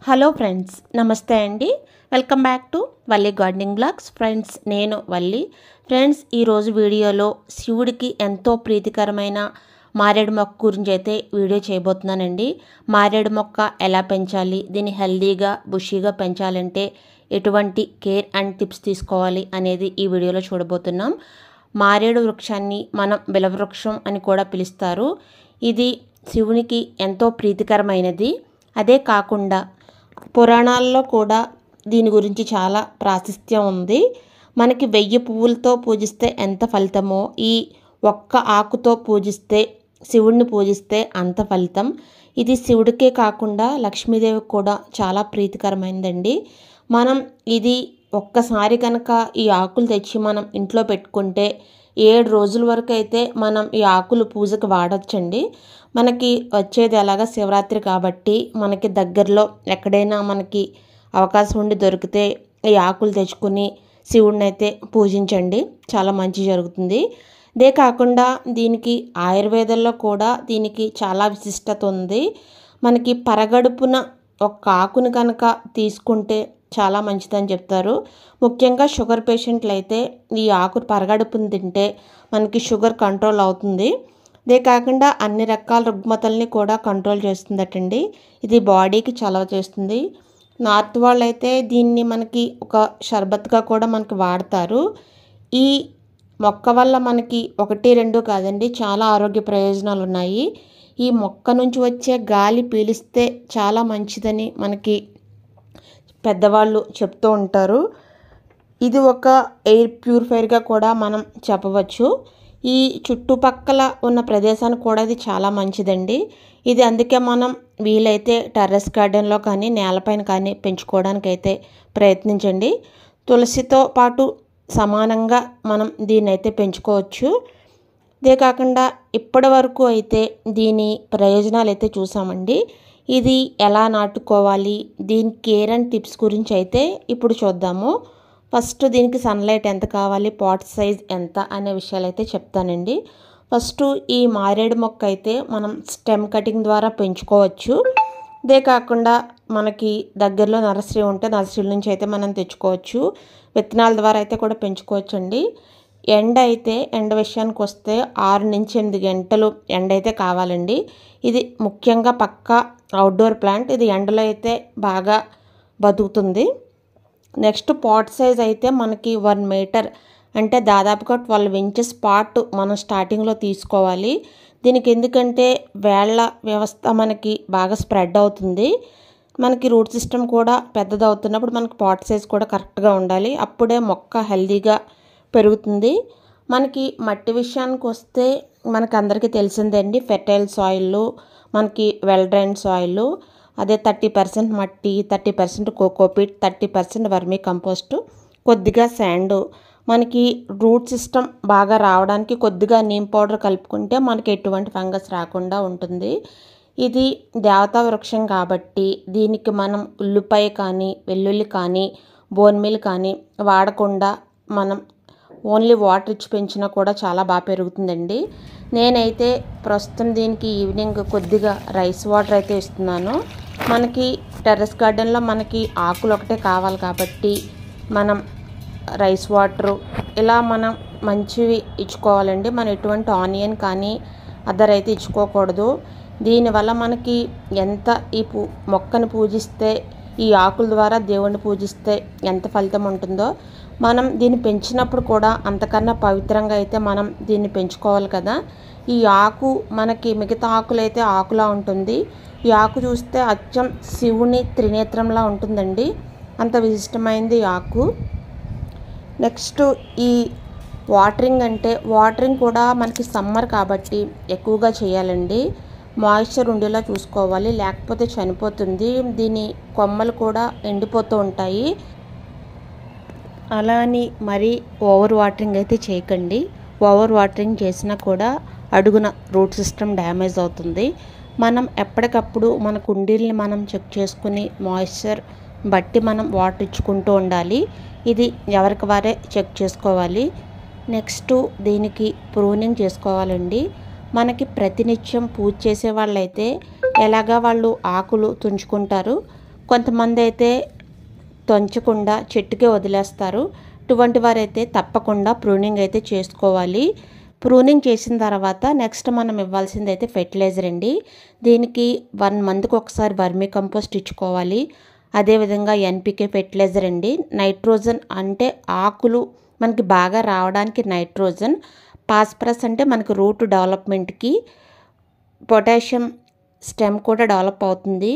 Hello friends, నమస్తే అండి. Welcome back to Valli gardening blogs. Friends, నేను వల్లి. ఫ్రెండ్స్, ఈరోజు వీడియోలో శివుడికి ఎంతో ప్రీతికరమైన మారేడు మొక్క గురించి అయితే వీడియో చేయబోతున్నానండి. మారేడు మొక్క ఎలా పెంచాలి, దీన్ని హెల్దీగా బుషీగా పెంచాలంటే ఎటువంటి కేర్ అండ్ టిప్స్ తీసుకోవాలి అనేది ఈ వీడియోలో చూడబోతున్నాం. మారేడు వృక్షాన్ని మనం బిలవృక్షం అని కూడా పిలుస్తారు. ఇది శివునికి ఎంతో ప్రీతికరమైనది. అదే కాకుండా పురాణాల్లో కూడా దీని గురించి చాలా ప్రాశస్త్యం ఉంది. మనకి 1000 పువ్వులతో పూజిస్తే ఎంత ఫలితమో, ఈ ఒక్క ఆకుతో పూజిస్తే, శివుడిని పూజిస్తే అంత ఫలితం. ఇది శివుడికే కాకుండా లక్ష్మీదేవికి కూడా చాలా ప్రీతికరమైనదండి. మనం ఇది ఒక్కసారి కనుక ఈ ఆకులు తెచ్చి మనం ఇంట్లో పెట్టుకుంటే 7 రోజుల వరకు అయితే మనం ఈ ఆకులు పూజకు వాడచ్చండి. మనకి వచ్చేది ఎలాగా శివరాత్రి కాబట్టి మనకి దగ్గరలో ఎక్కడైనా మనకి అవకాశం ఉండి దొరికితే ఈ ఆకులు తెచ్చుకుని శివుడిని అయితే పూజించండి, చాలా మంచి జరుగుతుంది. ఇదే కాకుండా దీనికి ఆయుర్వేదంలో కూడా దీనికి చాలా విశిష్టత ఉంది. మనకి పరగడుపున ఒక ఆకుని కనుక తీసుకుంటే చాలా మంచిదని చెప్తారు. ముఖ్యంగా షుగర్ పేషెంట్లు అయితే ఈ ఆకు పరగడుపుని తింటే మనకి షుగర్ కంట్రోల్ అవుతుంది. ఇదే కాకుండా అన్ని రకాల రుగ్మతల్ని కూడా కంట్రోల్ చేస్తుందటండి. ఇది బాడీకి చలవ చేస్తుంది. నార్త్ వాళ్ళు అయితే దీన్ని మనకి ఒక షర్బత్గా కూడా మనకి వాడతారు. ఈ మొక్క వల్ల మనకి 1-2 కాదండి, చాలా ఆరోగ్య ప్రయోజనాలు ఉన్నాయి. ఈ మొక్క నుంచి వచ్చే గాలి పీలిస్తే చాలా మంచిదని మనకి పెద్దవాళ్ళు చెప్తూ ఉంటారు. ఇది ఒక ఎయిర్ ప్యూరిఫైర్గా కూడా మనం చెప్పవచ్చు. ఈ చుట్టుపక్కల ఉన్న ప్రదేశానికి కూడా ఇది చాలా మంచిదండి. ఇది అందుకే మనం వీలైతే టెర్రస్ గార్డెన్లో కానీ నేలపైన కానీ పెంచుకోవడానికి అయితే ప్రయత్నించండి. తులసితో పాటు సమానంగా మనం దీన్ని అయితే పెంచుకోవచ్చు. ఇదే కాకుండా ఇప్పటి వరకు అయితే దీని ప్రయోజనాలు అయితే చూసామండి. ఇది ఎలా నాటుకోవాలి, దీని కేర్ అండ్ టిప్స్ గురించి అయితే ఇప్పుడు చూద్దాము. ఫస్ట్ దీనికి సన్లైట్ ఎంత కావాలి, పాట్ సైజ్ ఎంత అనే విషయాలు అయితే చెప్తానండి. ఫస్ట్ ఈ మారేడు మొక్క అయితే మనం స్టెమ్ కటింగ్ ద్వారా పెంచుకోవచ్చు. ఇదే కాకుండా మనకి దగ్గరలో నర్సరీ ఉంటే నర్సరీ నుంచి అయితే మనం తెచ్చుకోవచ్చు. విత్తనాల ద్వారా అయితే కూడా పెంచుకోవచ్చు అండి. ఎండ విషయానికి వస్తే 6-8 గంటలు ఎండ అయితే కావాలండి. ఇది ముఖ్యంగా పక్కా అవుట్డోర్ ప్లాంట్. ఇది ఎండలో అయితే బాగా బతుకుతుంది. నెక్స్ట్ పాట్ సైజ్ అయితే మనకి 1 మీటర్ అంటే దాదాపుగా 12 ఇంచెస్ పాట్ మనం స్టార్టింగ్లో తీసుకోవాలి. దీనికి ఎందుకంటే వేళ్ళ వ్యవస్థ మనకి బాగా స్ప్రెడ్ అవుతుంది. మనకి రూట్ సిస్టమ్ కూడా పెద్దది అవుతున్నప్పుడు మనకి పాట్ సైజ్ కూడా కరెక్ట్గా ఉండాలి. అప్పుడే మొక్క హెల్దీగా పెరుగుతుంది. మనకి మట్టి విషయానికి వస్తే మనకు అందరికీ తెలిసిందండి, ఫెర్టైల్ సాయిల్, మనకి వెల్ డ్రైన్ సాయిల్, అదే 30% మట్టి, 30% కోకోపీట్, 30% వర్మీ కంపోస్టు, కొద్దిగా శాండ్. మనకి రూట్ సిస్టమ్ బాగా రావడానికి కొద్దిగా నీమ్ పౌడర్ కలుపుకుంటే మనకి ఎటువంటి ఫంగస్ రాకుండా ఉంటుంది. ఇది దేవతా వృక్షం కాబట్టి దీనికి మనం ఉల్లిపాయ కానీ వెల్లుల్లి కానీ బోన్ మీల్ కానీ వాడకుండా మనం ఓన్లీ వాటర్ ఇచ్చి పెంచినా కూడా చాలా బాగా పెరుగుతుందండి. నేనైతే ప్రస్తుతం దీనికి ఈవినింగ్ కొద్దిగా రైస్ వాటర్ అయితే ఇస్తున్నాను. మనకి టెర్రస్ గార్డెన్లో మనకి ఆకులు ఒకటే కావాలి కాబట్టి మనం రైస్ వాటరు ఇలా మనం మంచివి ఇచ్చుకోవాలండి. మనం ఎటువంటి ఆనియన్ కానీ అదర్ అయితే ఇచ్చుకోకూడదు. దీనివల్ల మనకి ఎంత ఈ మొక్కను పూజిస్తే, ఈ ఆకుల ద్వారా దేవుణ్ణి పూజిస్తే ఎంత ఫలితం ఉంటుందో, మనం దీన్ని పెంచినప్పుడు కూడా అంతకన్నా పవిత్రంగా అయితే మనం దీన్ని పెంచుకోవాలి కదా. ఈ ఆకు మనకి మిగతా ఆకులు అయితే ఆకులా ఉంటుంది. ఈ ఆకు చూస్తే అచ్చం శివుని త్రినేత్రంలా ఉంటుందండి, అంత విశిష్టమైనది ఈ ఆకు. నెక్స్ట్ ఈ వాటరింగ్ కూడా మనకి సమ్మర్ కాబట్టి ఎక్కువగా చేయాలండి. మాయిశ్చర్ ఉండేలా చూసుకోవాలి, లేకపోతే చనిపోతుంది. దీని కొమ్మలు కూడా ఎండిపోతూ ఉంటాయి. అలా అని మరీ ఓవర్ వాటరింగ్ అయితే చేయకండి. ఓవర్ వాటరింగ్ చేసినా కూడా అడుగున రూట్ సిస్టమ్ డ్యామేజ్ అవుతుంది. మనం ఎప్పటికప్పుడు మన కుండీల్ని మనం చెక్ చేసుకుని మాయిశ్చర్ బట్టి మనం వాటర్ ఇచ్చుకుంటూ ఉండాలి. ఇది ఎవరికి వారే చెక్ చేసుకోవాలి. నెక్స్ట్ దీనికి ప్రూనింగ్ చేసుకోవాలండి. మనకి ప్రతినిత్యం పూజ చేసే వాళ్ళైతే ఎలాగా వాళ్ళు ఆకులు తుంచుకుంటారు. కొంతమంది అయితే తుంచకుండా చెట్టుకే వదిలేస్తారు. ఇటువంటి వారైతే తప్పకుండా ప్రూనింగ్ అయితే చేసుకోవాలి. ప్రూనింగ్ చేసిన తర్వాత నెక్స్ట్ మనం ఇవ్వాల్సింది అయితే ఫెర్టిలైజర్ అండి. దీనికి 1 మంత్కి ఒకసారి వర్మీ కంపోస్ట్ ఇచ్చుకోవాలి. అదేవిధంగా ఎన్పికే ఫెర్టిలైజర్ అండి. నైట్రోజన్ అంటే ఆకులు మనకి బాగా రావడానికి నైట్రోజన్, ఫాస్ఫరస్ అంటే మనకి రూట్ డెవలప్మెంట్కి, పొటాషియం స్టెమ్ కూడా డెవలప్ అవుతుంది.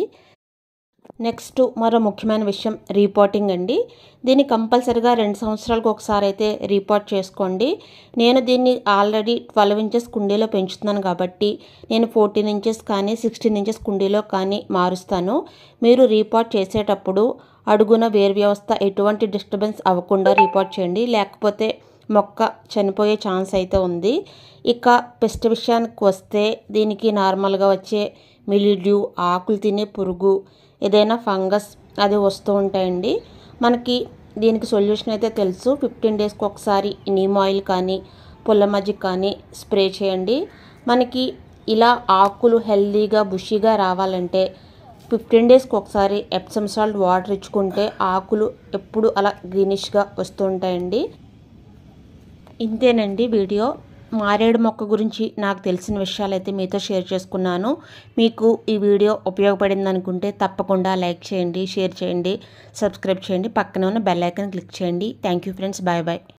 నెక్స్ట్ మరో ముఖ్యమైన విషయం రీపోటింగ్ అండి. దీన్ని కంపల్సరిగా 2 సంవత్సరాలకు ఒకసారి అయితే రీపోర్ట్ చేసుకోండి. నేను దీన్ని ఆల్రెడీ 12 ఇంచెస్ కుండీలో పెంచుతున్నాను కాబట్టి నేను 14 ఇంచెస్ కానీ 16 ఇంచెస్ కుండీలో కానీ మారుస్తాను. మీరు రీపోర్ట్ చేసేటప్పుడు అడుగున వేరు వ్యవస్థ ఎటువంటి డిస్టర్బెన్స్ అవ్వకుండా రీపోర్ట్ చేయండి, లేకపోతే మొక్క చనిపోయే ఛాన్స్ అయితే ఉంది. ఇక పెస్ట్ విషయానికి వస్తే దీనికి నార్మల్గా వచ్చే మిలిడ్యూ, ఆకులు తినే పురుగు, ఏదైనా ఫంగస్ అది వస్తూ ఉంటాయండి. మనకి దీనికి సొల్యూషన్ అయితే తెలుసు. 15 డేస్కి ఒకసారి నీమ్ ఆయిల్ కానీ పుల్ల మజ్జిగ కానీ స్ప్రే చేయండి. మనకి ఇలా ఆకులు హెల్దీగా బుషీగా రావాలంటే 15 డేస్కి ఒకసారి ఎప్సమ్ సాల్ట్ వాటర్ ఇచ్చుకుంటే ఆకులు ఎప్పుడు అలా గ్రీనిష్గా వస్తూ ఉంటాయండి. ఇంతేనండి వీడియో. మారేడు మొక్క గురించి నాకు తెలిసిన విషయాలైతే మీతో షేర్ చేసుకున్నాను. మీకు ఈ వీడియో ఉపయోగపడింది అనుకుంటే తప్పకుండా లైక్ చేయండి, షేర్ చేయండి, సబ్స్క్రైబ్ చేయండి, పక్కనే ఉన్న బెల్ ఐకాన్ క్లిక్ చేయండి. Thank you friends. Bye bye.